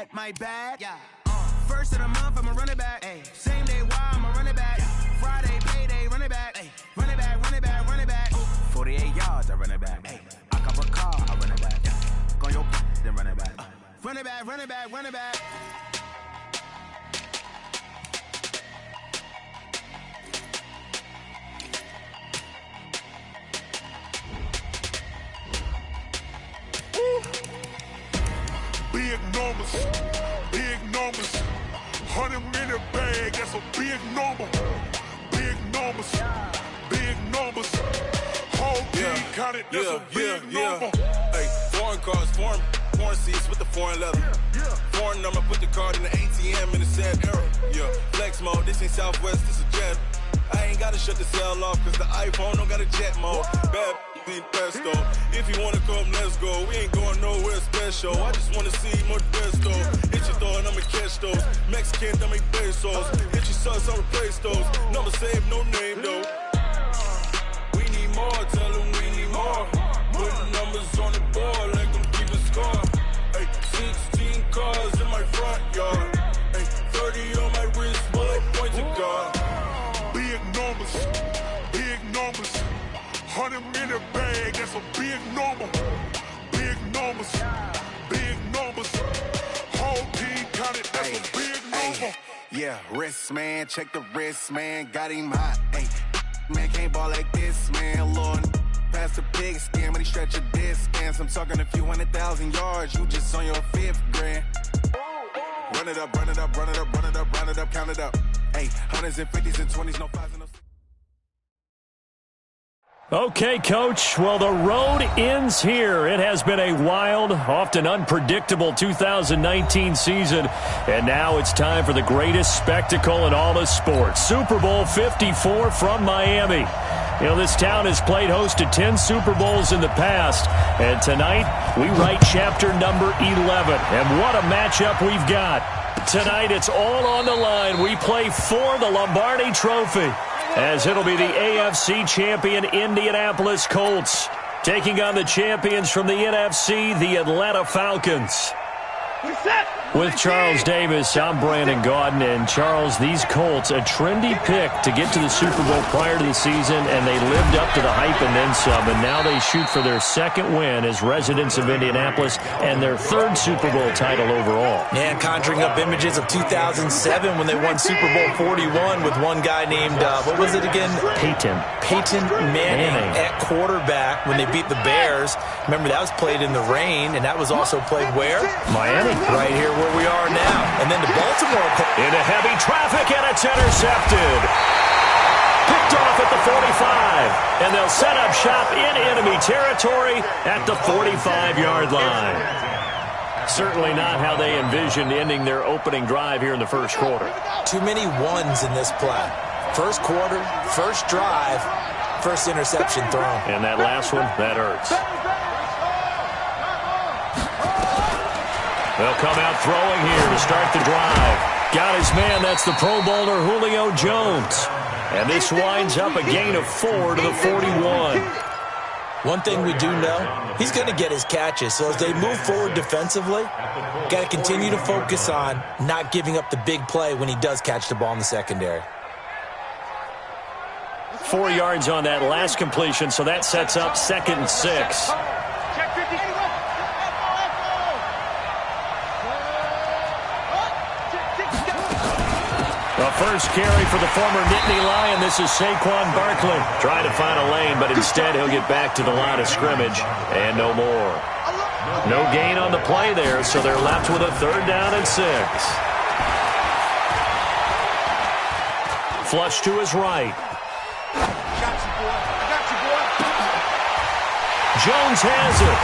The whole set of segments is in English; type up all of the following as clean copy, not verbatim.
bad, my bad. Yeah. First of the month, I'ma run it back. Ay. Same day, why I'ma run it back. Yeah. Friday, payday, run it back. Ay. Run it back, run it back, run it back. 48 yards, I run it back. Ay. I cop a car, I run it back. Yeah. Go on your then run it back. Run it back, run it back, run it back. Big numbers, big numbers. 100-minute bag, that's a big number. Big numbers, big numbers. Whole team counted, that's a big number. Hey, foreign cars, foreign seats with the foreign leather. Foreign number, put the card in the ATM in the sad era. Yeah, flex mode, this ain't Southwest, this a jet. I ain't gotta shut the cell off, cause the iPhone don't got a jet mode. Bad need pesto. If you wanna come, let's go. We ain't going nowhere special. I just wanna see more pesto. Hit your throw and I'ma catch those. Mexican, I make pesos. Hit your sus, I'll replace those. Number save, no name though. We need more, tell them we need more. Putting numbers on the board, let them keep a score. Hey, 16 cars in my front yard. Hey, 30 on my wrist, bullet point to God. Big numbers, big numbers. 100-minute bag, that's a big number. Big numbers, big numbers. Whole team counted, that's a big number. Yeah, wrist man, check the wrist man, got him hot. Ay, man can't ball like this, man. Lord, past the pig skin, when he stretch a disc. I'm talking a few 100,000 yards, you just on your 5th grand. Run it up, run it up, run it up, run it up, run it up, count it up. Hey, 100s and 50s and 20s, no 5s and no 6s. Okay, Coach. Well, the road ends here. It has been a wild, often unpredictable 2019 season, and now it's time for the greatest spectacle in all of sports. Super Bowl 54 from Miami. You know, this town has played host to 10 Super Bowls in the past, and tonight we write chapter number 11. And what a matchup we've got. Tonight it's all on the line. We play for the Lombardi Trophy, as it'll be the AFC champion Indianapolis Colts taking on the champions from the NFC, the Atlanta Falcons. With Charles Davis, I'm Brandon Gaudin. And Charles, these Colts, a trendy pick to get to the Super Bowl prior to the season, and they lived up to the hype and then some. And now they shoot for their second win as residents of Indianapolis and their third Super Bowl title overall. Yeah, conjuring up images of 2007 when they won Super Bowl 41 with one guy named, what was it again? Peyton Manning at quarterback when they beat the Bears. Remember, that was played in the rain, and that was also played where? Miami. Right here where we are now. And then the Baltimore. Into heavy traffic, and it's intercepted. Picked off at the 45. And they'll set up shop in enemy territory at the 45-yard line. Certainly not how they envisioned ending their opening drive here in the first quarter. Too many ones in this play. First quarter, first drive, first interception thrown. And that last one, that hurts. They'll come out throwing here to start the drive. Got his man, that's the Pro Bowler Julio Jones. And this winds up a gain of 4 to the 41. One thing we do know, he's going to get his catches. So as they move forward defensively, got to continue to focus on not giving up the big play when he does catch the ball in the secondary. 4 yards on that last completion, so that sets up 2nd and 6. The first carry for the former Nittany Lion. This is Saquon Barkley trying to find a lane, but instead he'll get back to the line of scrimmage and no more. No gain on the play there, so they're left with a 3rd down and 6. Flush to his right. Jones has it.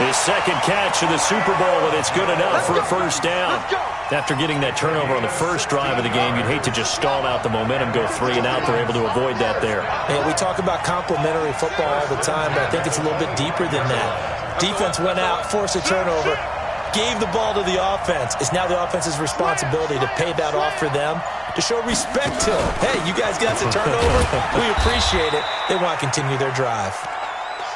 His second catch of the Super Bowl, and it's good enough for a 1st down. After getting that turnover on the first drive of the game, you'd hate to just stall out the momentum, go 3 and out. They're able to avoid that there. Yeah, we talk about complementary football all the time, but I think it's a little bit deeper than that. Defense went out, forced a turnover, gave the ball to the offense. It's now the offense's responsibility to pay that off for them, to show respect to them. Hey, you guys got the turnover. We appreciate it. They want to continue their drive.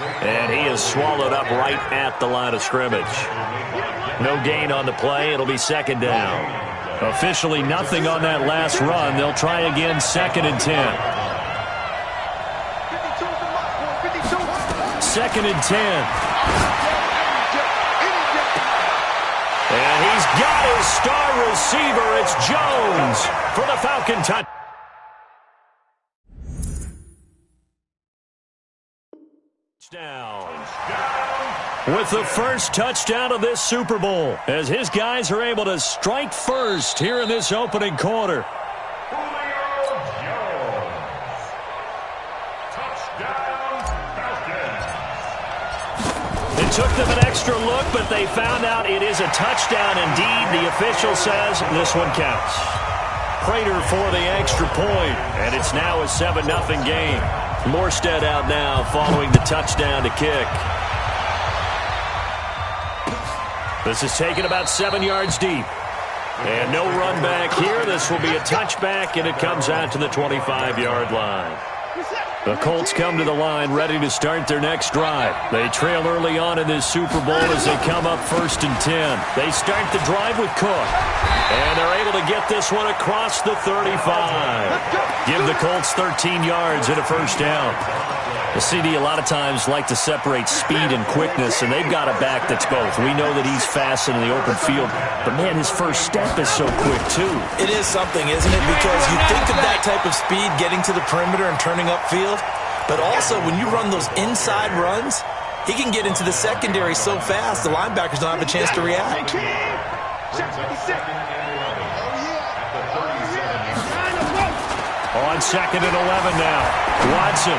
And he is swallowed up right at the line of scrimmage. No gain on the play. It'll be second down. Officially nothing on that last run. They'll try again, 2nd and 10. 2nd and 10. And he's got his star receiver. It's Jones for the Falcon touchdown. With the first touchdown of this Super Bowl, as his guys are able to strike first here in this opening quarter. It took them an extra look, but they found out it is a touchdown indeed. The official says this one counts. Prater for the extra point, and it's now a 7-0 game. Morstead out now following the touchdown to kick. This is taken about 7 yards deep. And no run back here. This will be a touchback, and it comes out to the 25-yard line. The Colts come to the line ready to start their next drive. They trail early on in this Super Bowl as they come up 1st and 10. They start the drive with Cook. And they're able to get this one across the 35. Give the Colts 13 yards and a first down. The CD a lot of times like to separate speed and quickness, and they've got a back that's both. We know that he's fast in the open field, but, man, his first step is so quick, too. It is something, isn't it? Because you think of that type of speed getting to the perimeter and turning upfield, but also when you run those inside runs, he can get into the secondary so fast the linebackers don't have a chance to react. On 2nd and 11 now. Watson.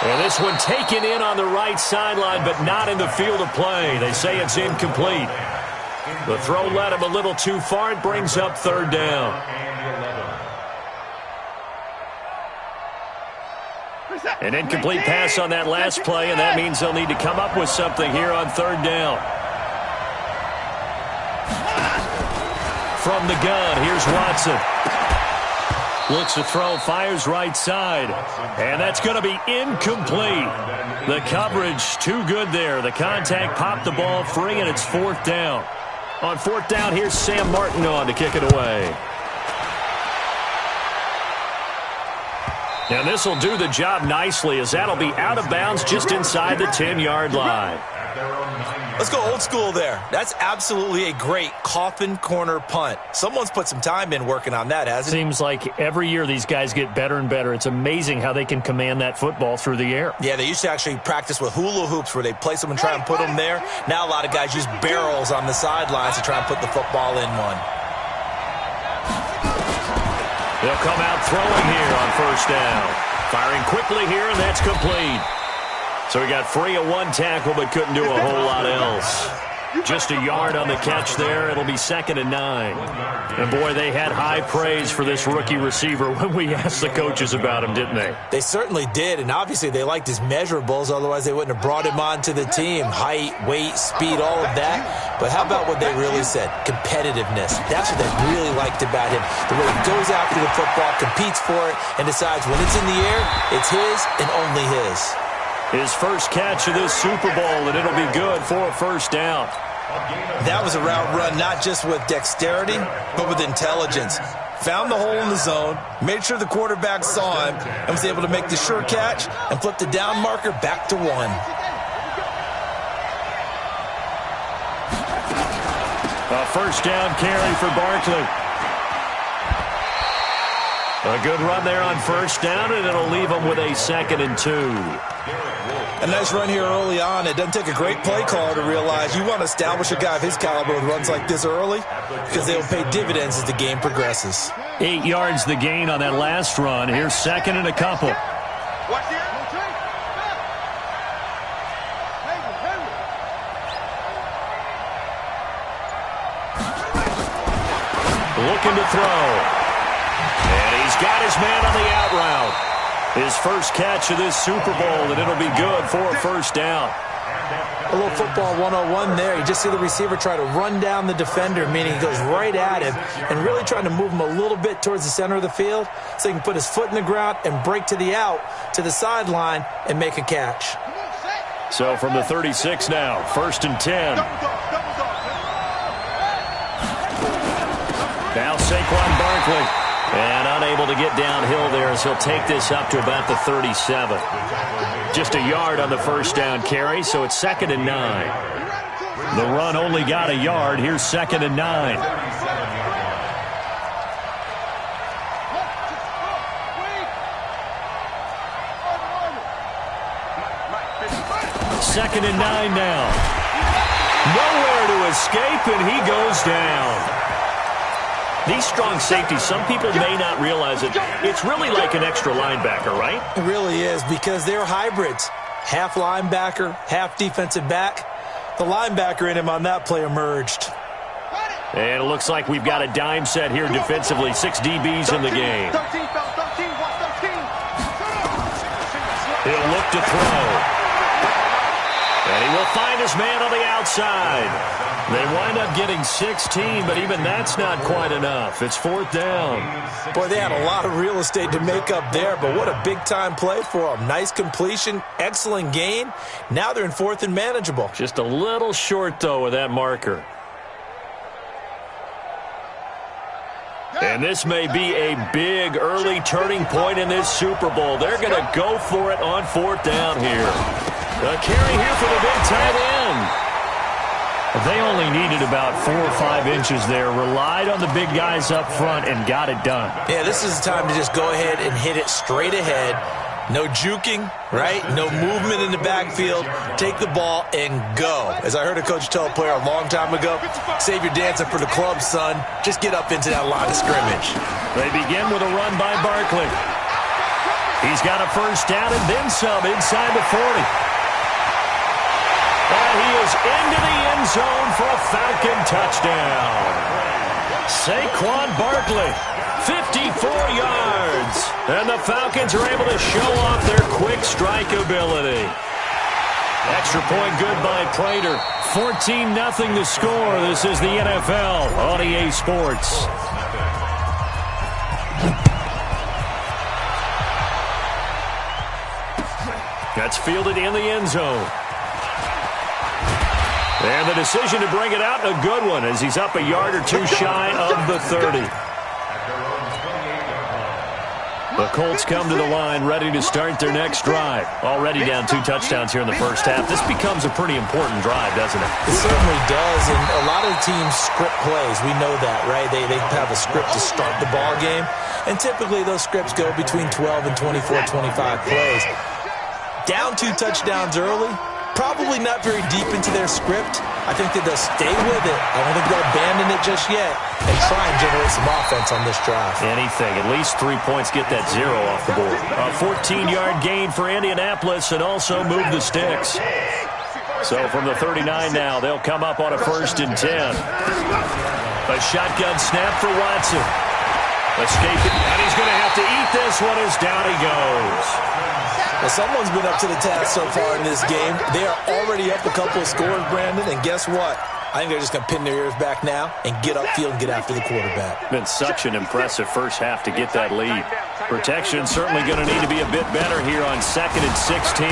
And this one taken in on the right sideline, but not in the field of play. They say it's incomplete. The throw led him a little too far. It brings up 3rd down. An incomplete pass on that last play, and that means they'll need to come up with something here on 3rd down. From the gun, here's Watson. Looks to throw, fires right side. And that's going to be incomplete. The coverage too good there. The contact popped the ball free, and it's 4th down. On 4th down, here's Sam Martin on to kick it away. And this will do the job nicely, as that'll be out of bounds just inside the 10-yard line. Let's go old school there. That's absolutely a great coffin corner punt. Someone's put some time in working on that, hasn't it? Seems like every year these guys get better and better. It's amazing how they can command that football through the air. Yeah, they used to actually practice with hula hoops where they place them and try and put them there. Now a lot of guys use barrels on the sidelines to try and put the football in one. They'll come out throwing here on 1st down. Firing quickly here, and that's complete. So he got free of one tackle, but couldn't do a whole lot else. Just a yard on the catch there. It'll be 2nd and 9. And, boy, they had high praise for this rookie receiver when we asked the coaches about him, didn't they? They certainly did, and obviously they liked his measurables. Otherwise, they wouldn't have brought him onto the team. Height, weight, speed, all of that. But how about what they really said? Competitiveness. That's what they really liked about him. The way he goes after the football, competes for it, and decides when it's in the air, it's his and only his. His first catch of this Super Bowl, and it'll be good for a first down. That was a route run not just with dexterity, but with intelligence. Found the hole in the zone, made sure the quarterback saw him, and was able to make the sure catch and flip the down marker back to 1. A first down carry for Barkley. A good run there on 1st down, and it'll leave them with a 2nd and 2. A nice run here early on. It doesn't take a great play caller to realize you want to establish a guy of his caliber with runs like this early because they'll pay dividends as the game progresses. 8 yards the gain on that last run. Here's 2nd and a couple. Looking to throw. And he's got his man on the out route. His first catch of this Super Bowl, and it'll be good for a first down. A little football 101 there. You just see the receiver try to run down the defender, meaning he goes right at him and really trying to move him a little bit towards the center of the field so he can put his foot in the ground and break to the out, to the sideline, and make a catch. So from the 36 now, 1st and 10. Now Saquon Barkley. And unable to get downhill there as he'll take this up to about the 37. Just a yard on the first down carry, so it's 2nd and 9. The run only got a yard. Here's 2nd and 9. Second and 9 now. Nowhere to escape, and he goes down. These strong safeties, some people may not realize it. It's really like an extra linebacker, right? It really is, because they're hybrids. Half linebacker, half defensive back. The linebacker in him on that play emerged. And it looks like we've got a dime set here defensively. 6 DBs in the game. He'll look to throw. And he will find his man on the outside. They wind up getting 16, but even that's not quite enough. It's 4th down. Boy, they had a lot of real estate to make up there, but what a big-time play for them. Nice completion, excellent gain. Now they're in 4th and manageable. Just a little short, though, with that marker. And this may be a big early turning point in this Super Bowl. They're going to go for it on 4th down here. A carry here for the big tight end. They only needed about 4 or 5 inches there. Relied on the big guys up front and got it done. Yeah, this is the time to just go ahead and hit it straight ahead. No juking, right? No movement in the backfield. Take the ball and go. As I heard a coach tell a player a long time ago, save your dancing for the club, son. Just get up into that line of scrimmage. They begin with a run by Barkley. He's got a first down and then some inside the 40. And he is into the end zone for a Falcon touchdown. Saquon Barkley, 54 yards. And the Falcons are able to show off their quick strike ability. Extra point good by Prater. 14-0 the score. This is the NFL on EA Sports. That's fielded in the end zone. And the decision to bring it out, a good one, as he's up a yard or 2 shy of the 30. The Colts come to the line, ready to start their next drive. Already down 2 touchdowns here in the first half. This becomes a pretty important drive, doesn't it? It certainly does, and a lot of the teams script plays. We know that, right? They have a script to start the ball game, and typically those scripts go between 12 and 24, 25 plays. Down 2 touchdowns early. Probably not very deep into their script. I think that they'll stay with it. I don't think they'll abandon it just yet and try and generate some offense on this drive. Anything. At least 3 points, get that 0 off the board. A 14-yard gain for Indianapolis and also move the sticks. So from the 39 now, they'll come up on a 1st and 10. A shotgun snap for Watson. Escaping, and he's going to have to eat this one as down he goes. Well, someone's been up to the task so far in this game. They are already up a couple of scores, Brandon, and guess what? I think they're just going to pin their ears back now and get upfield and get after the quarterback. Been such an impressive first half to get that lead. Protection certainly going to need to be a bit better here on 2nd and 16.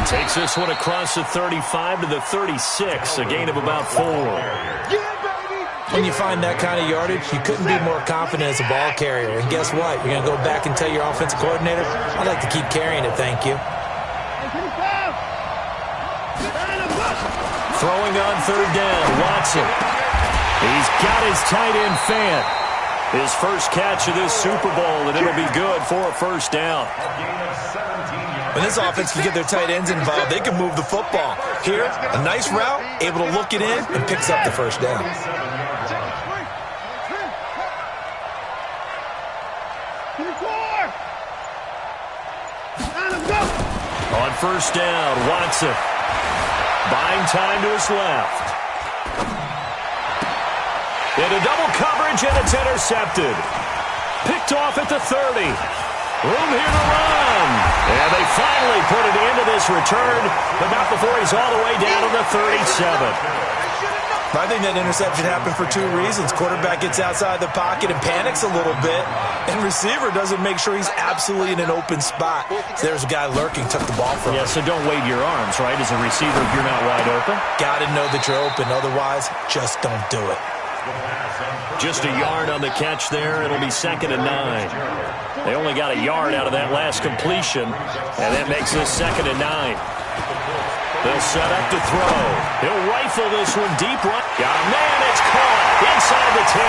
Takes this one across the 35 to the 36, a gain of about 4. When you find that kind of yardage, you couldn't be more confident as a ball carrier. And guess what? You're going to go back and tell your offensive coordinator, I'd like to keep carrying it, thank you. Throwing on 3rd down, Watson. He's got his tight end Fant. His first catch of this Super Bowl, and it'll be good for a 1st down. When this offense can get their tight ends involved, they can move the football. Here, a nice route, able to look it in, and picks up the 1st down. On 1st down, Watson. Buying time to his left. Into double coverage, and it's intercepted. Picked off at the 30. Room here to run. And they finally put it into this return, but not before he's all the way down to the 37. I think that interception happened for two reasons. Quarterback gets outside the pocket and panics a little bit, and receiver doesn't make sure he's absolutely in an open spot. So there's a guy lurking, took the ball from him. Yeah, so don't wave your arms, right, as a receiver if you're not wide open. Got to know that you're open. Otherwise, just don't do it. Just a yard on the catch there. It'll be 2nd and 9. They only got a yard out of that last completion, and that makes this 2nd and 9. They'll set up to throw. He'll rifle this one deep right. Got a man, it's caught inside the 10.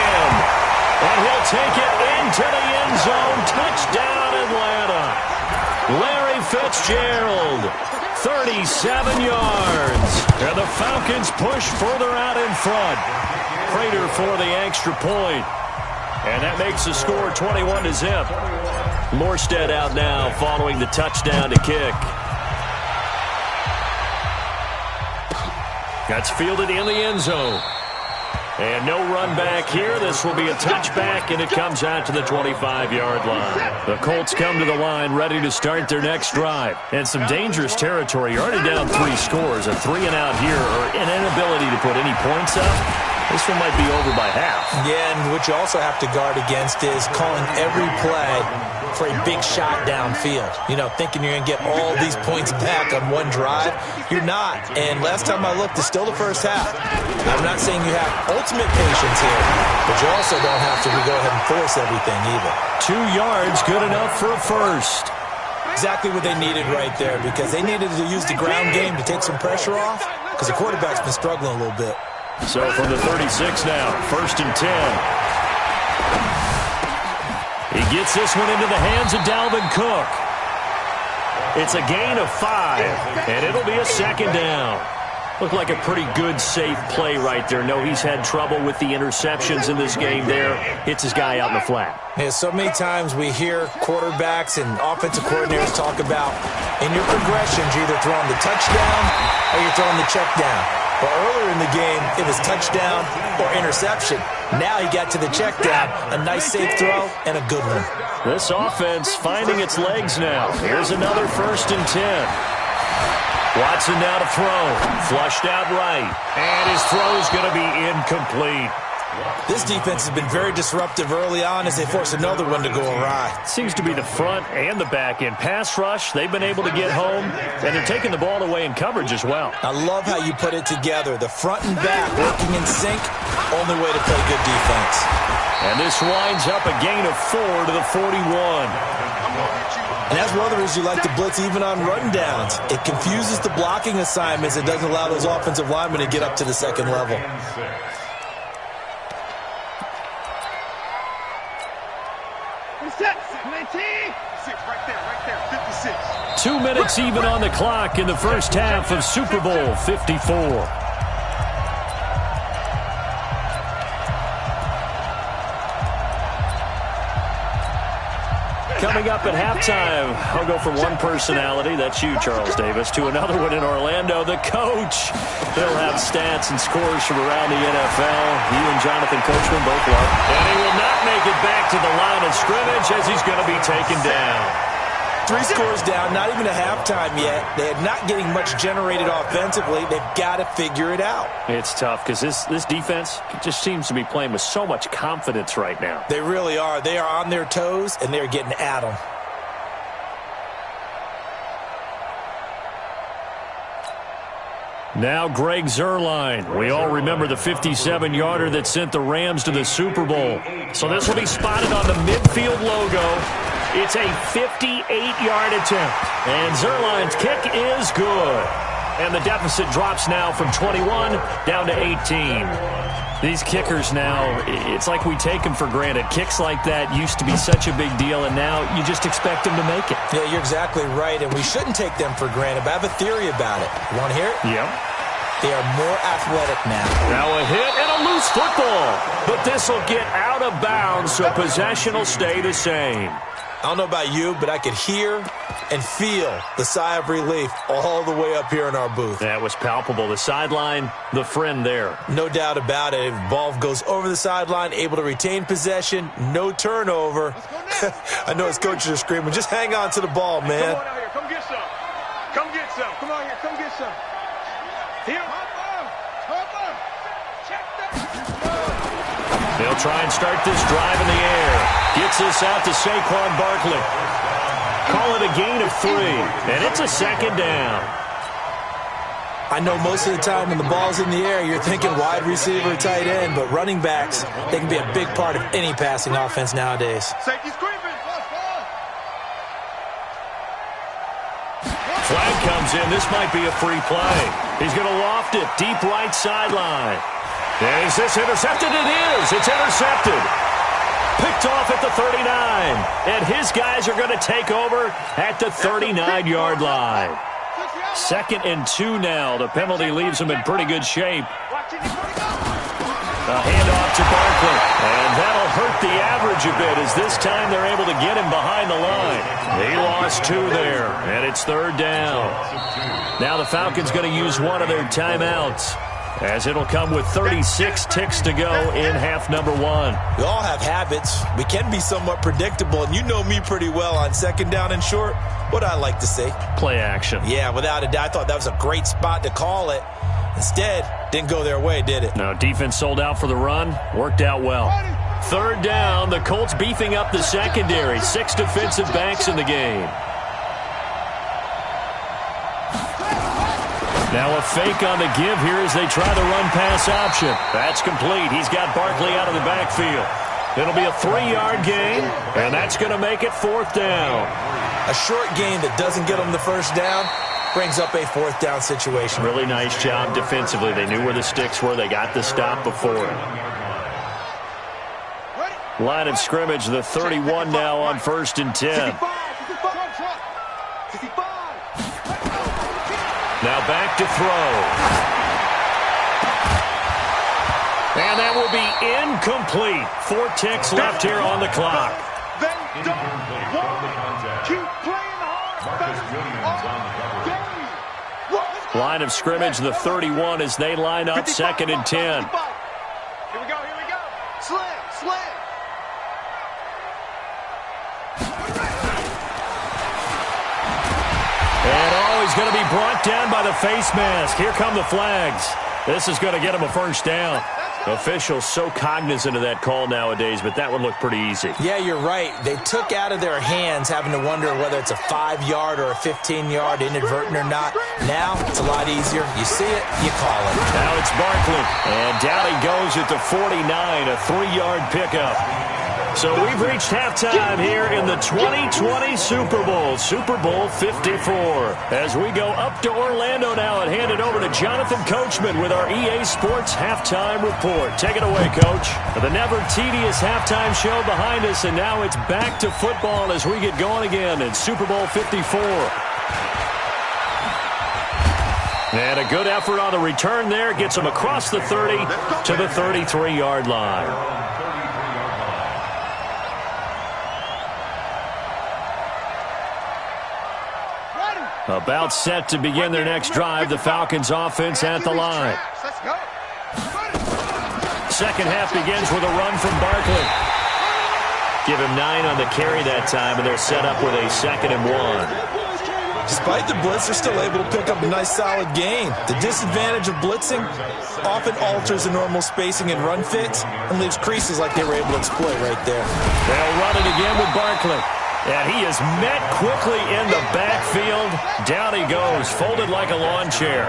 And he'll take it into the end zone. Touchdown, Atlanta. Larry Fitzgerald, 37 yards. And the Falcons push further out in front. Prater for the extra point. And that makes the score 21-0. Morstead out now following the touchdown to kick. That's fielded in the end zone. And no run back here. This will be a touchback, and it comes out to the 25-yard line. The Colts come to the line ready to start their next drive. And some dangerous territory. You're already down 3 scores. A 3-and-out here, or an inability to put any points up. This one might be over by half. Yeah, and what you also have to guard against is calling every play for a big shot downfield. You know, thinking you're going to get all these points back on one drive. You're not. And last time I looked, it's still the first half. I'm not saying you have ultimate patience here, but you also don't have to go ahead and force everything either. 2 yards, good enough for a first. Exactly what they needed right there, because they needed to use the ground game to take some pressure off, because the quarterback's been struggling a little bit. So from the 36 now, 1st and 10. He gets this one into the hands of Dalvin Cook. It's a gain of 5, and it'll be a 2nd down. Looked like a pretty good, safe play right there. No, he's had trouble with the interceptions in this game there. Hits his guy out in the flat. Yeah, so many times we hear quarterbacks and offensive coordinators talk about, in your progressions, you're either throwing the touchdown or you're throwing the check down. Well, earlier in the game, it was touchdown or interception. Now he got to the check down, a nice safe throw, and a good one. This offense finding its legs now. Here's another 1st and 10. Watson now to throw. Flushed out right. And his throw's going to be incomplete. This defense has been very disruptive early on as they force another one to go awry. Seems to be the front and the back end. Pass rush, they've been able to get home, and they're taking the ball away in coverage as well. I love how you put it together. The front and back working in sync, only way to play good defense. And this winds up a gain of 4 to the 41. And that's one of the reasons you like to blitz even on rundowns. It confuses the blocking assignments. It doesn't allow those offensive linemen to get up to the second level. Right there, 56. 2 minutes even on the clock in the first half of Super Bowl 54. Coming up at halftime, I'll go from one personality, that's you, Charles Davis, to another one in Orlando, the coach. He'll have stats and scores from around the NFL. You and Jonathan Coachman both love. And he will not make it back to the line of scrimmage as he's going to be taken down. 3 scores down, not even a halftime yet. They are not getting much generated offensively. They've got to figure it out. It's tough because this defense just seems to be playing with so much confidence right now. They really are. They are on their toes, and they're getting at them. Now Greg Zuerlein. We all remember the 57-yarder that sent the Rams to the Super Bowl. So this will be spotted on the midfield logo. It's a 58-yard attempt. And Zuerlein's kick is good. And the deficit drops now from 21 down to 18. These kickers now, it's like we take them for granted. Kicks like that used to be such a big deal, and now you just expect them to make it. Yeah, you're exactly right, and we shouldn't take them for granted, but I have a theory about it. You want to hear it? Yep. They are more athletic now. Now a hit and a loose football. But this will get out of bounds, so possession will stay the same. I don't know about you, but I could hear and feel the sigh of relief all the way up here in our booth. That was palpable. The sideline, the friend there. No doubt about it. Ball goes over the sideline, able to retain possession, no turnover. I know his coaches are screaming, just hang on to the ball, man. Come on out here. Come get some. Come get some. Come on here. Come get some. Here. Check They'll try and start this drive in the air. Gets this out to Saquon Barkley. Call it a gain of 3, and it's a second down. I know most of the time when the ball's in the air, you're thinking wide receiver, tight end, but running backs, they can be a big part of any passing offense nowadays. Safety's creeping. Flag comes in. This might be a free play. He's going to loft it deep right sideline. And is this intercepted? It is. It's intercepted. Picked off at the 39. And his guys are going to take over at the 39-yard line. 2nd and 2 now. The penalty leaves them in pretty good shape. A handoff to Barkley. And that'll hurt the average a bit as this time they're able to get him behind the line. He lost 2 there, and it's 3rd down. Now the Falcons going to use one of their timeouts, as it'll come with 36 ticks to go in half number 1. We all have habits. We can be somewhat predictable, and you know me pretty well on 2nd down and short. What I like to say? Play action. Yeah, without a doubt. I thought that was a great spot to call it. Instead, didn't go their way, did it? No, defense sold out for the run. Worked out well. 3rd down. The Colts beefing up the secondary. 6 defensive backs in the game. Now a fake on the give here as they try the run-pass option. That's complete. He's got Barkley out of the backfield. It'll be a 3-yard gain, and that's going to make it 4th down. A short gain that doesn't get them the 1st down brings up a 4th down situation. Really nice job defensively. They knew where the sticks were. They got the stop before it. Line of scrimmage, the 31 now on 1st and 10. Now back to throw. And that will be incomplete. 4 ticks left here on the clock. Line of scrimmage, the 31 as they line up 2nd and 10. Here we go. Slam. And he's going to be brought down by the face mask. Here come the flags. This is going to get him a 1st down. Officials so cognizant of that call nowadays, but that would look pretty easy. Yeah, you're right. They took out of their hands having to wonder whether it's a 5-yard or a 15-yard inadvertent or not. Now it's a lot easier. You see it, you call it. Now it's Barkley. And down he goes at the 49, a 3-yard pickup. So we've reached halftime here in the 2020 Super Bowl, Super Bowl 54. As we go up to Orlando now and hand it over to Jonathan Coachman with our EA Sports Halftime Report. Take it away, Coach. The never-tedious halftime show behind us, and now it's back to football as we get going again in Super Bowl 54. And a good effort on the return there gets them across the 30 to the 33-yard line. About set to begin their next drive, the Falcons offense at the line. Second half begins with a run from Barkley. Give him 9 on the carry that time, and they're set up with a 2nd and 1. Despite the blitz, they're still able to pick up a nice solid gain. The disadvantage of blitzing often alters the normal spacing and run fits and leaves creases like they were able to exploit right there. They'll run it again with Barkley. And he is met quickly in the backfield. Down he goes, folded like a lawn chair.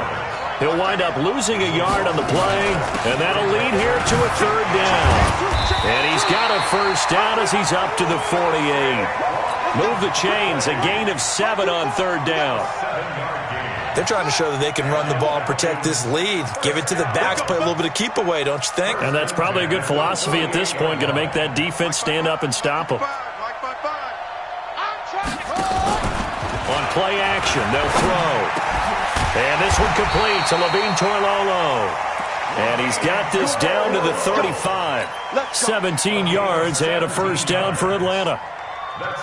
He'll wind up losing a yard on the play, and that'll lead here to a 3rd down. And he's got a 1st down as he's up to the 48. Move the chains, a gain of 7 on 3rd down. They're trying to show that they can run the ball and protect this lead. Give it to the backs, play a little bit of keep away, don't you think? And that's probably a good philosophy at this point, going to make that defense stand up and stop them. On play action, they'll throw. And this one complete to Levine Toilolo. And he's got this down to the 35. 17 yards and a 1st down for Atlanta.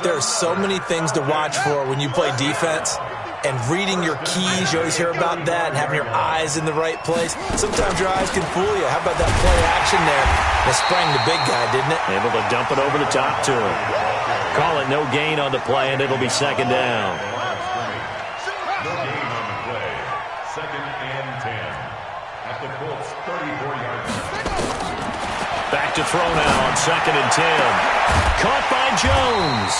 There are so many things to watch for when you play defense. And reading your keys, you always hear about that, and having your eyes in the right place. Sometimes your eyes can fool you. How about that play action there? That sprang the big guy, didn't it? Able to dump it over the top to him. Call it no gain on the play, and it'll be 2nd down. No gain on the play. 2nd and 10. At the Colts 34-yard line. Back to throw now on 2nd and 10. Caught by Jones.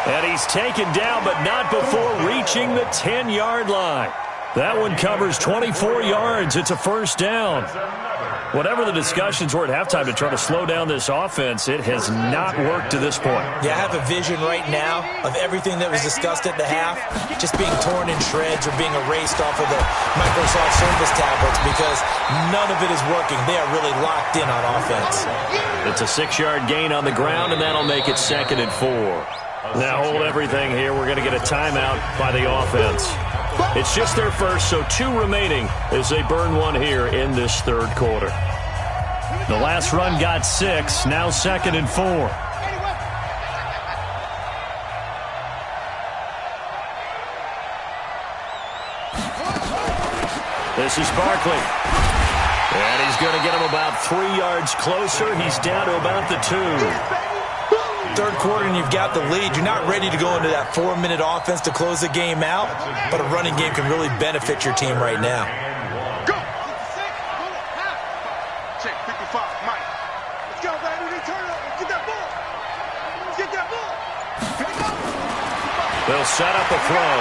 And he's taken down, but not before reaching the 10-yard line. That one covers 24 yards. It's a first down. Whatever the discussions were at halftime to try to slow down this offense, it has not worked to this point. Yeah, I have a vision right now of everything that was discussed at the half just being torn in shreds or being erased off of the Microsoft Surface tablets because none of it is working. They are really locked in on offense. It's a 6-yard gain on the ground, and that'll make it 2nd and 4. Now hold everything here. We're going to get a timeout by the offense. It's just their first, so 2 remaining as they burn one here in this third quarter. The last run got 6, now 2nd and 4. This is Barkley. And he's going to get him about 3 yards closer. He's down to about the 2. Third quarter and you've got the lead. You're not ready to go into that 4-minute offense to close the game out, but a running game can really benefit your team right now. Go! Check 55, Mike. Let's go, baby. Turn it up. Get that ball. Get that ball. They'll set up a throw.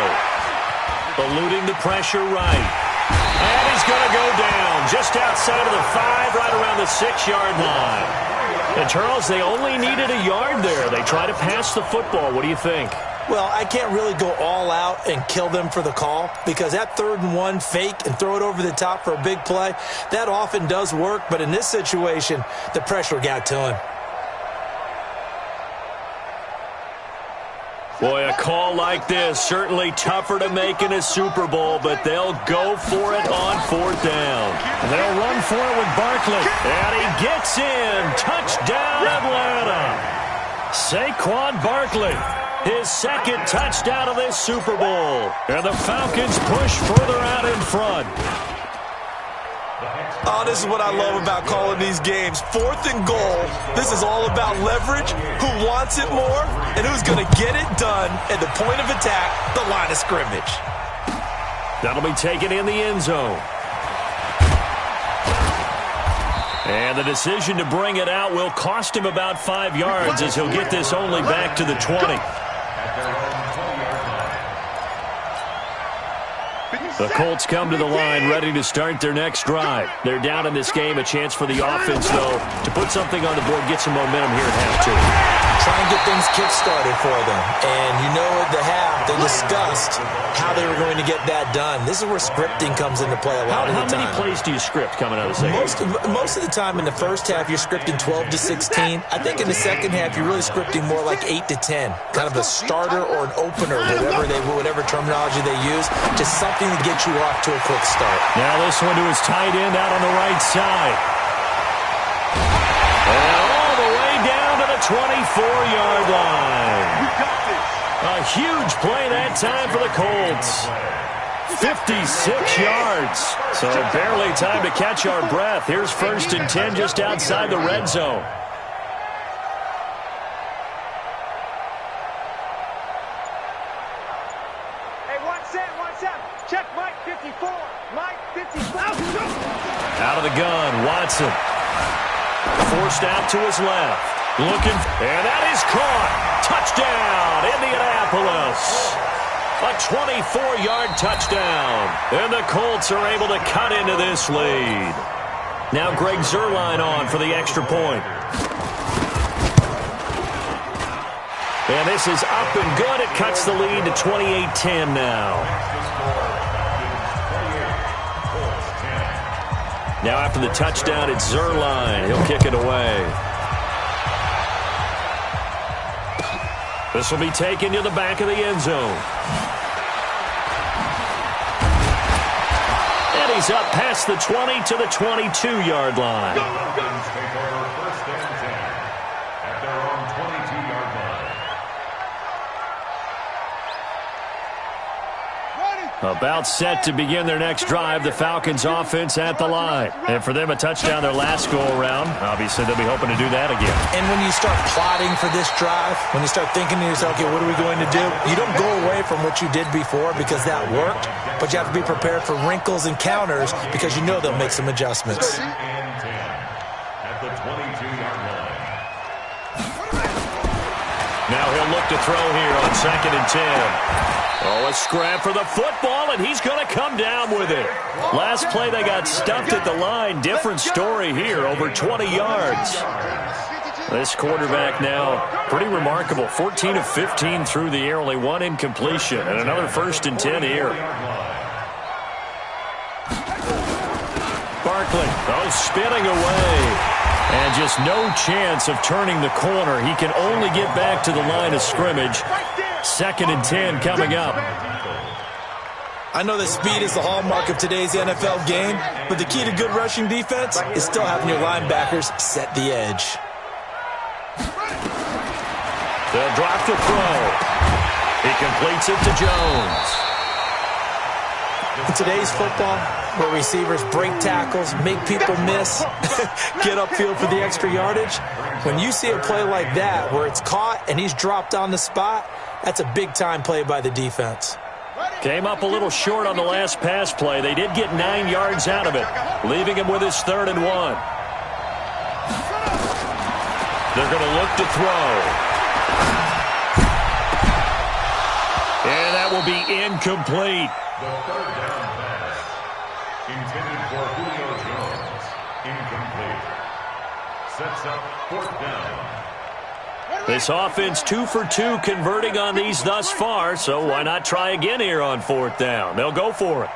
Eluding the pressure right. And he's going to go down just outside of the 5, right around the 6-yard line. And, Charles, they only needed a yard there. They try to pass the football. What do you think? Well, I can't really go all out and kill them for the call because that 3rd and 1 fake and throw it over the top for a big play, that often does work. But in this situation, the pressure got to him. Boy, a call like this, certainly tougher to make in a Super Bowl, but they'll go for it on 4th down. They'll run for it with Barkley, and he gets in. Touchdown, Atlanta. Saquon Barkley, his 2nd touchdown of this Super Bowl. And the Falcons push further out in front. Oh, this is what I love about calling these games. 4th and goal. This is all about leverage, who wants it more, and who's going to get it done at the point of attack, the line of scrimmage. That'll be taken in the end zone. And the decision to bring it out will cost him about 5 yards as he'll get this only back to the 20. The Colts come to the line ready to start their next drive. They're down in this game. A chance for the offense, though, to put something on the board, get some momentum here at half two. Try and get things kick-started for them. And you know at the half, they discussed how they were going to get that done. This is where scripting comes into play a lot of the time. How many plays do you script coming out of the second? Most of the time in the first half, you're scripting 12 to 16. I think in the second half, you're really scripting more like 8 to 10. Kind of a starter or an opener, whatever terminology they use. Just something to get you off to a quick start. Now this one to his tight end out on the right side. And all the way down to the 24-yard line. A huge play that time for the Colts. 56 yards. So barely time to catch our breath. Here's 1st and 10 just outside the red zone. Check Mike 54. Mike 54. Out of the gun, Watson. Forced out to his left. Looking, and that is caught. Touchdown, Indianapolis. A 24-yard touchdown. And the Colts are able to cut into this lead. Now Greg Zuerlein on for the extra point. And this is up and good. It cuts the lead to 28-10 now. Now after the touchdown, it's Zuerlein. He'll kick it away. This will be taken to the back of the end zone. And he's up past the 20 to the 22-yard line. About set to begin their next drive, the Falcons offense at the line. And for them, a touchdown their last go-around. Obviously, they'll be hoping to do that again. And when you start plotting for this drive, when you start thinking to yourself, okay, what are we going to do? You don't go away from what you did before because that worked, but you have to be prepared for wrinkles and counters because you know they'll make some adjustments. At the 22-yard line. Now he'll look to throw here on 2nd and 10. Oh, a scrap for the football, and he's going to come down with it. Last play, they got stuffed at the line. Different story here, over 20 yards. This quarterback now, pretty remarkable. 14 of 15 through the air, only one incompletion, and another 1st and 10 here. Barkley, spinning away. And just no chance of turning the corner. He can only get back to the line of scrimmage. 2nd and 10 coming up. I know that speed is the hallmark of today's NFL game, but the key to good rushing defense is still having your linebackers set the edge. They'll drop the throw. He completes it to Jones. In today's football, where receivers break tackles, make people miss, get upfield for the extra yardage, when you see a play like that where it's caught and he's dropped on the spot, that's a big-time play by the defense. Came up a little short on the last pass play. They did get 9 yards out of it, leaving him with his 3rd and 1. They're going to look to throw. And that will be incomplete. The 3rd down pass, intended for Julio Jones, incomplete. Sets up 4th down. This offense 2 for 2 converting on these thus far, so why not try again here on 4th down? They'll go for it.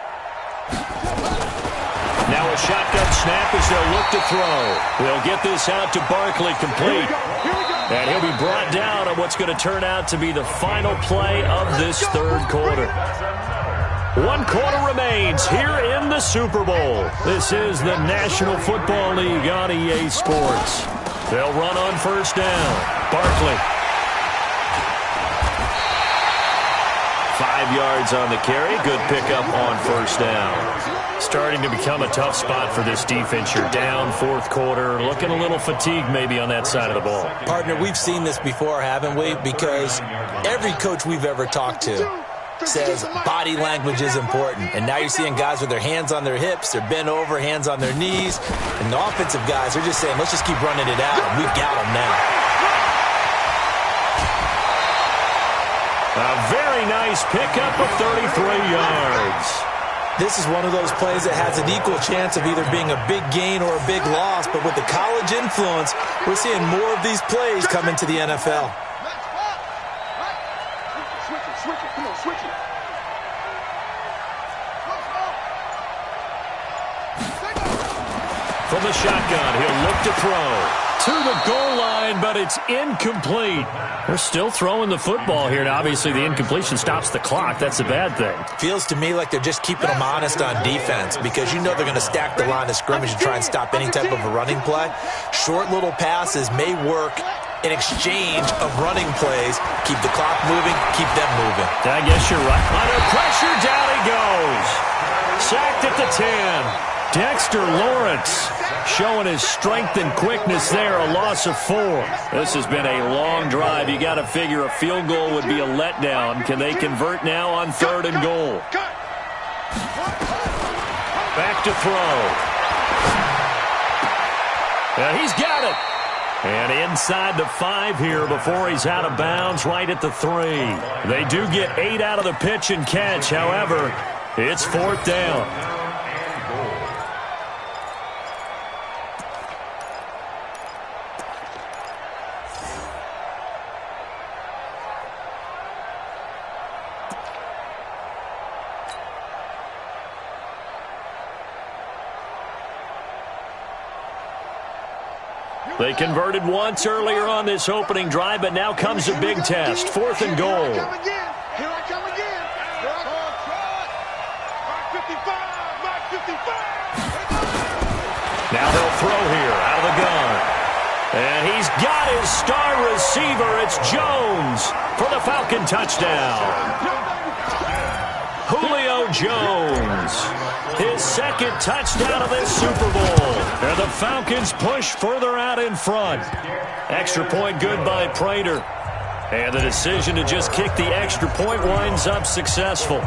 Now a shotgun snap as they'll look to throw. They'll get this out to Barkley, complete. And he'll be brought down on what's going to turn out to be the final play of this 3rd quarter. 1 quarter remains here in the Super Bowl. This is the National Football League on EA Sports. They'll run on 1st down. Barkley. 5 yards on the carry. Good pickup on 1st down. Starting to become a tough spot for this defense. You're down 4th quarter. Looking a little fatigued maybe on that side of the ball. Partner, we've seen this before, haven't we? Because every coach we've ever talked to says body language is important. And now you're seeing guys with their hands on their hips, they're bent over, hands on their knees. And the offensive guys are just saying, let's just keep running it out. And we've got them now. A very nice pickup of 33 yards. This is one of those plays that has an equal chance of either being a big gain or a big loss. But with the college influence, we're seeing more of these plays come into the NFL. From the shotgun, he'll look to throw. To the goal line, but it's incomplete. They're still throwing the football here. Now, obviously, the incompletion stops the clock. That's a bad thing. Feels to me like they're just keeping them honest on defense because you know they're going to stack the line of scrimmage and try and stop any type of a running play. Short little passes may work in exchange of running plays. Keep the clock moving, keep them moving. I guess you're right. Under pressure, down he goes. Sacked at the 10. Dexter Lawrence showing his strength and quickness there, a loss of 4. This has been a long drive. You got to figure a field goal would be a letdown. Can they convert now on 3rd and goal? Back to throw. And he's got it. And inside the 5 here before he's out of bounds, right at the 3. They do get 8 out of the pitch and catch. However, it's 4th down. They converted once earlier on this opening drive, but now comes a big test. 4th and goal. Here I come again. Mark 55. Mark 55. Now they'll throw here out of the gun. And he's got his star receiver. It's Jones for the Falcon touchdown. Julio Jones. His 2nd touchdown of this Super Bowl. And the Falcons push further out in front. Extra point good by Prater. And the decision to just kick the extra point winds up successful.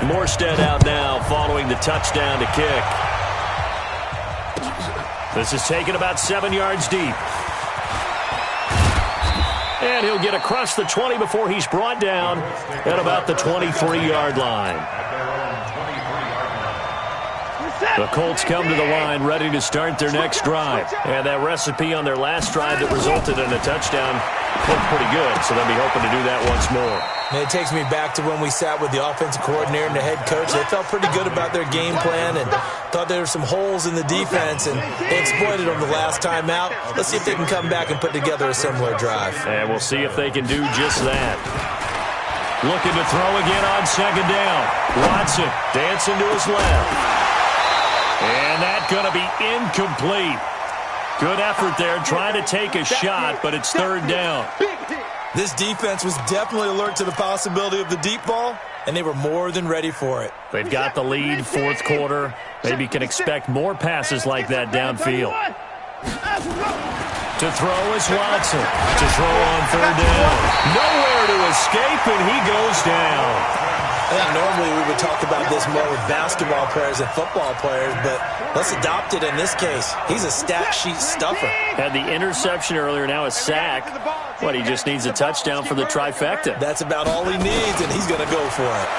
Morstead out now following the touchdown to kick. This is taken about 7 yards deep. And he'll get across the 20 before he's brought down at about the 23-yard line. The Colts come to the line ready to start their next drive. And that recipe on their last drive that resulted in a touchdown looked pretty good, so they'll be hoping to do that once more. And it takes me back to when we sat with the offensive coordinator and the head coach. They felt pretty good about their game plan and thought there were some holes in the defense, and they exploited them the last time out. Let's see if they can come back and put together a similar drive. And we'll see if they can do just that. Looking to throw again on second down. Watson dancing to his left. And that's going to be incomplete. Good effort there trying to take a shot, but it's third down. This defense was definitely alert to the possibility of the deep ball, and they were more than ready for it. They've got the lead, fourth quarter. Maybe can expect more passes like that downfield. To throw is Watson. To throw on third down. Nowhere to escape, and he goes down. I think normally we would talk about this more with basketball players and football players, but let's adopt it in this case. He's a stat sheet stuffer. Had the interception earlier, now a sack. What, he just needs a touchdown for the trifecta. That's about all he needs, and he's going to go for it.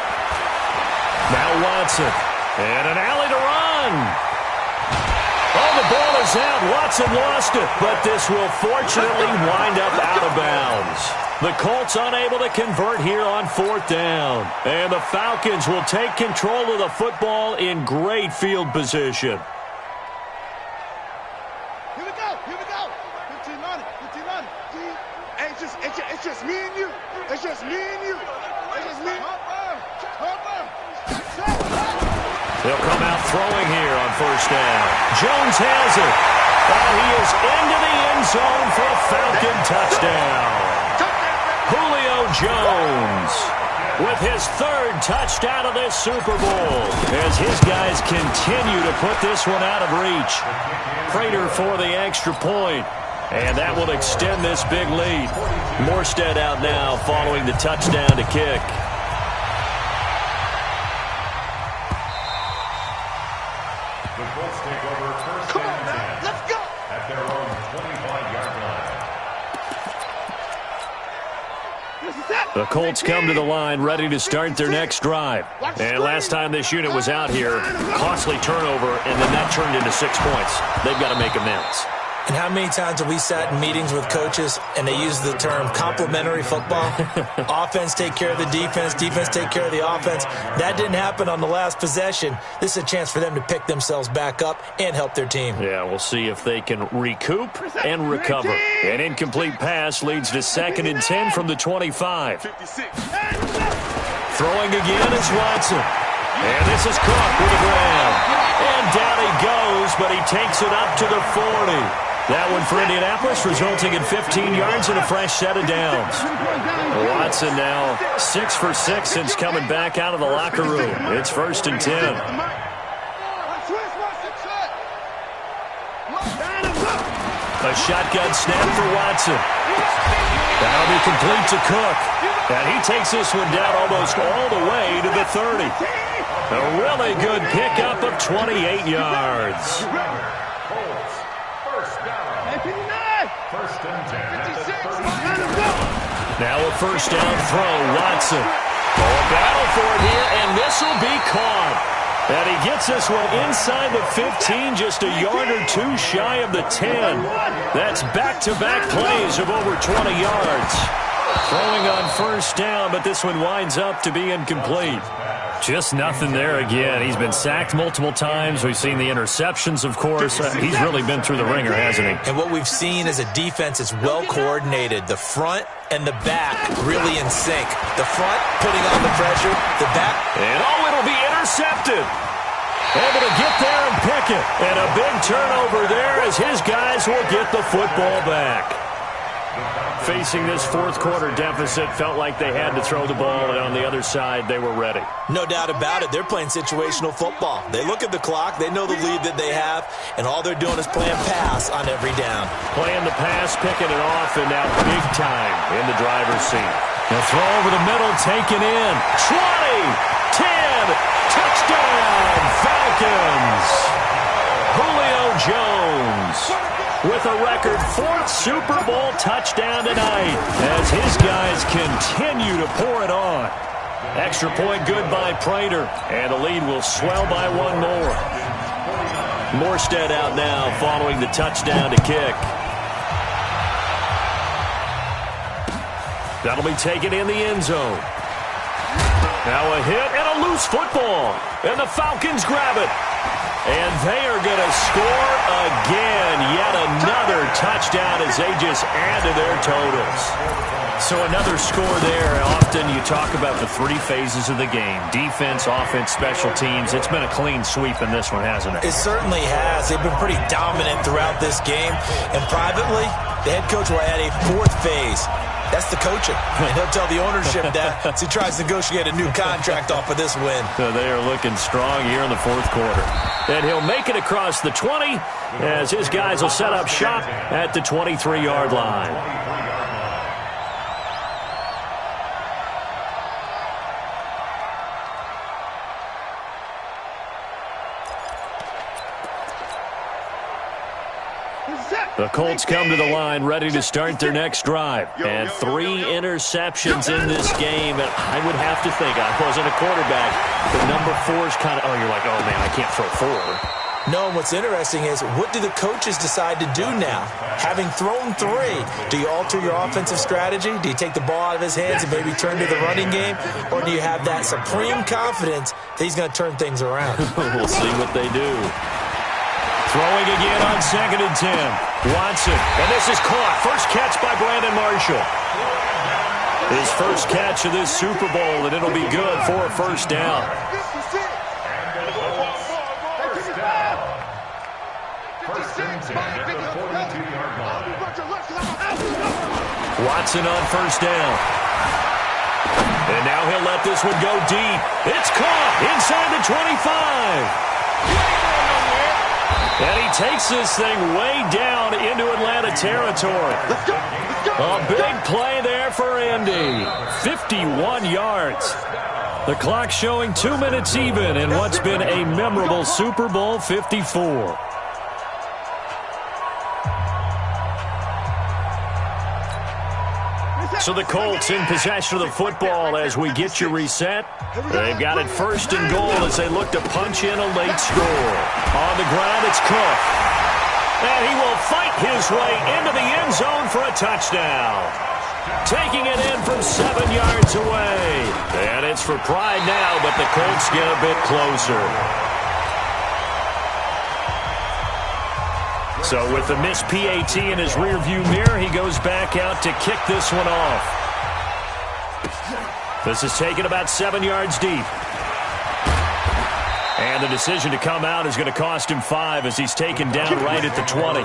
Now Watson. And an alley to run. Oh, the ball is out. Watson lost it, but this will fortunately wind up out of bounds. The Colts unable to convert here on fourth down. And the Falcons will take control of the football in great field position. Here we go. 15 on it. Hey, it's just me and you. It's just me and you. It's just me. They'll come out throwing here on first down. Jones has it. And he is into the end zone for a Falcon touchdown. Julio Jones with his third touchdown of this Super Bowl as his guys continue to put this one out of reach. Prater for the extra point, and that will extend this big lead. Morstead out now following the touchdown to kick. The Colts take over first and 10. Let's go. At their own 25-yard line. The Colts come to the line ready to start their next drive. And last time this unit was out here, costly turnover, and then that turned into 6 points. They've got to make amends. And how many times have we sat in meetings with coaches and they use the term complementary football? Offense take care of the defense, defense take care of the offense. That didn't happen on the last possession. This is a chance for them to pick themselves back up and help their team. Yeah, we'll see if they can recoup and recover. An incomplete pass leads to 2nd and 10 from the 25. Throwing again is Watson. And this is caught with the grab. And down he goes, but he takes it up to the 40. That one for Indianapolis, resulting in 15 yards and a fresh set of downs. Watson now 6 for 6 since coming back out of the locker room. It's 1st and 10. A shotgun snap for Watson. That'll be complete to Cook. And he takes this one down almost all the way to the 30. A really good pickup of 28 yards. First and 10. Now a first down throw, Watson. Oh, a battle for it here, and this will be caught. And he gets this one inside the 15, just a yard or two shy of the 10. That's back-to-back plays of over 20 yards. Throwing on first down, but this one winds up to be incomplete. Just nothing there again. He's been sacked multiple times. We've seen the interceptions, of course. He's really been through the ringer, hasn't he? And what we've seen is a defense that's well coordinated. The front and the back really in sync. The front putting on the pressure. The back. And it'll be intercepted. Able to get there and pick it. And a big turnover there as his guys will get the football back. Facing this fourth quarter deficit, felt like they had to throw the ball, and on the other side, they were ready. No doubt about it. They're playing situational football. They look at the clock, they know the lead that they have, and all they're doing is playing pass on every down. Playing the pass, picking it off, and now big time in the driver's seat. The throw over the middle, taken in. 20, 10, touchdown, Falcons. Julio Jones. with a record 4th Super Bowl touchdown tonight as his guys continue to pour it on. Extra point good by Prater, and the lead will swell by one more. Morstead out now following the touchdown to kick. That'll be taken in the end zone. Now a hit and a loose football, and the Falcons grab it. And they are going to score again. Yet another touchdown as they just add to their totals. So another score there. Often you talk about the 3 phases of the game. Defense, offense, special teams. It's been a clean sweep in this one, hasn't it? It certainly has. They've been pretty dominant throughout this game. And privately, the head coach will add a 4th phase. That's the coaching. And he'll tell the ownership that as he tries to negotiate a new contract off of this win. So they are looking strong here in the 4th quarter. And he'll make it across the 20 as his guys will set up shop at the 23-yard line. The Colts come to the line ready to start their next drive. And 3 interceptions in this game. And I would have to think, I wasn't a quarterback, but number 4 is kind of, you're like, oh, man, I can't throw 4. No, and what's interesting is, what do the coaches decide to do now? Having thrown 3, do you alter your offensive strategy? Do you take the ball out of his hands and maybe turn to the running game? Or do you have that supreme confidence that he's going to turn things around? We'll see what they do. Throwing again on 2nd and 10. Watson, and this is caught. First catch by Brandon Marshall. His first catch of this Super Bowl, and it'll be good for a first down. Watson on first down. And now he'll let this one go deep. It's caught inside the 25. And he takes this thing way down into Atlanta territory. A big play there for Indy. 51 yards. The clock showing 2 minutes even in what's been a memorable Super Bowl 54. So the Colts in possession of the football as we get you reset. They've got it 1st and goal as they look to punch in a late score. On the ground, it's Cook. And he will fight his way into the end zone for a touchdown. Taking it in from 7 yards away. And it's for pride now, but the Colts get a bit closer. So with the missed PAT in his rearview mirror, he goes back out to kick this one off. This is taken about 7 yards deep. And the decision to come out is going to cost him 5 as he's taken down right at the 20.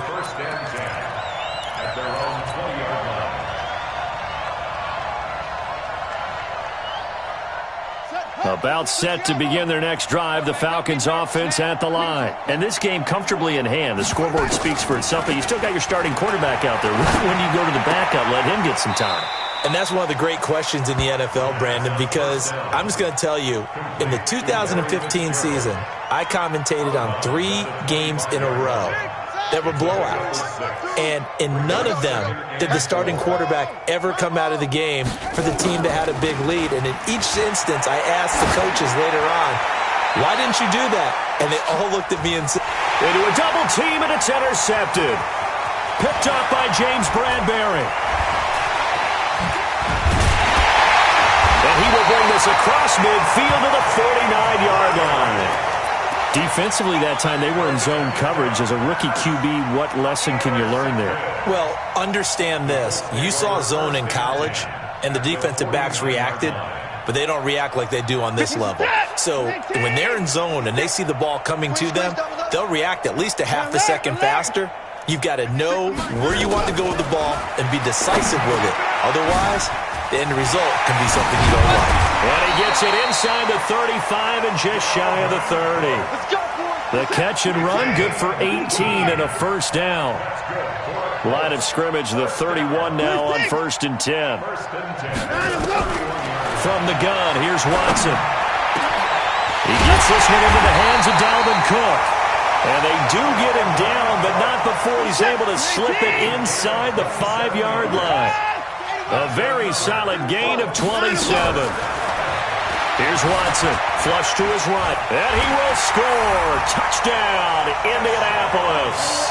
About set to begin their next drive, the Falcons offense at the line. And this game comfortably in hand. The scoreboard speaks for itself, but you still got your starting quarterback out there. When you go to the backup, let him get some time. And that's one of the great questions in the NFL, Brandon, because I'm just going to tell you, in the 2015 season, I commentated on 3 games in a row that were blowouts. And in none of them did the starting quarterback ever come out of the game for the team that had a big lead. And in each instance, I asked the coaches later on, why didn't you do that? And they all looked at me and said, into a double team, and it's intercepted. Picked up by James Bradbury. And he will bring this across midfield to the 49-yard line. Defensively that time, they were in zone coverage. As a rookie QB, what lesson can you learn there? Well, understand this. You saw zone in college, and the defensive backs reacted, but they don't react like they do on this level. So when they're in zone and they see the ball coming to them, they'll react at least a half a second faster. You've got to know where you want to go with the ball and be decisive with it. Otherwise, the end result can be something you don't like. And he gets it inside the 35 and just shy of the 30. The catch and run, good for 18 and a first down. Line of scrimmage, the 31 now on 1st and 10. From the gun, here's Watson. He gets this one into the hands of Dalvin Cook. And they do get him down, but not before he's able to slip it inside the 5-yard line. A very solid gain of 27. Here's Watson, flush to his right, and he will score. Touchdown, Indianapolis.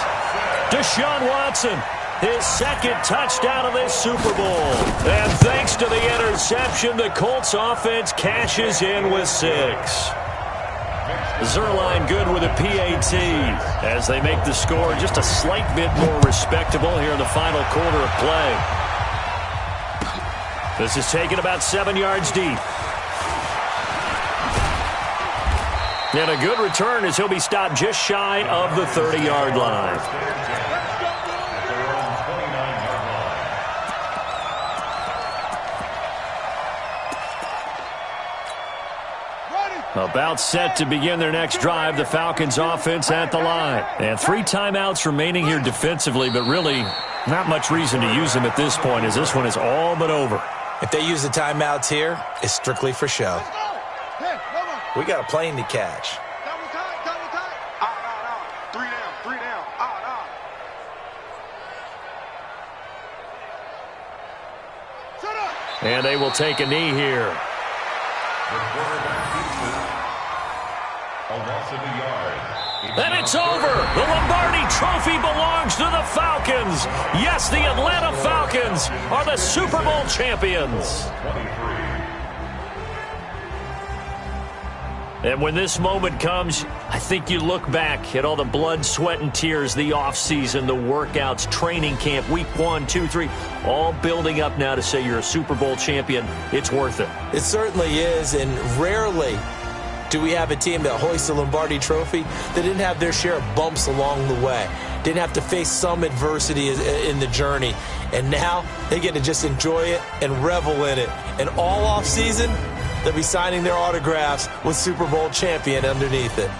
Deshaun Watson, his second touchdown of this Super Bowl. And thanks to the interception, the Colts offense cashes in with 6. Zerline good with a PAT as they make the score just a slight bit more respectable here in the final quarter of play. This is taken about 7 yards deep. And a good return as he'll be stopped just shy of the 30-yard line. About set to begin their next drive, the Falcons offense at the line. And 3 timeouts remaining here defensively, but really not much reason to use them at this point as this one is all but over. If they use the timeouts here, it's strictly for show. We got a plane to catch. Double time. 3 down. Shut up. And they will take a knee here. And it's over. The Lombardi Trophy belongs to the Falcons. Yes, the Atlanta Falcons are the Super Bowl champions. And when this moment comes, I think you look back at all the blood, sweat, and tears, the offseason, the workouts, training camp, week 1, 2, 3, all building up now to say you're a Super Bowl champion. It's worth it. It certainly is, and rarely do we have a team that hoists the Lombardi Trophy that didn't have their share of bumps along the way, didn't have to face some adversity in the journey, and now they get to just enjoy it and revel in it. And all offseason, they'll be signing their autographs with Super Bowl champion underneath it.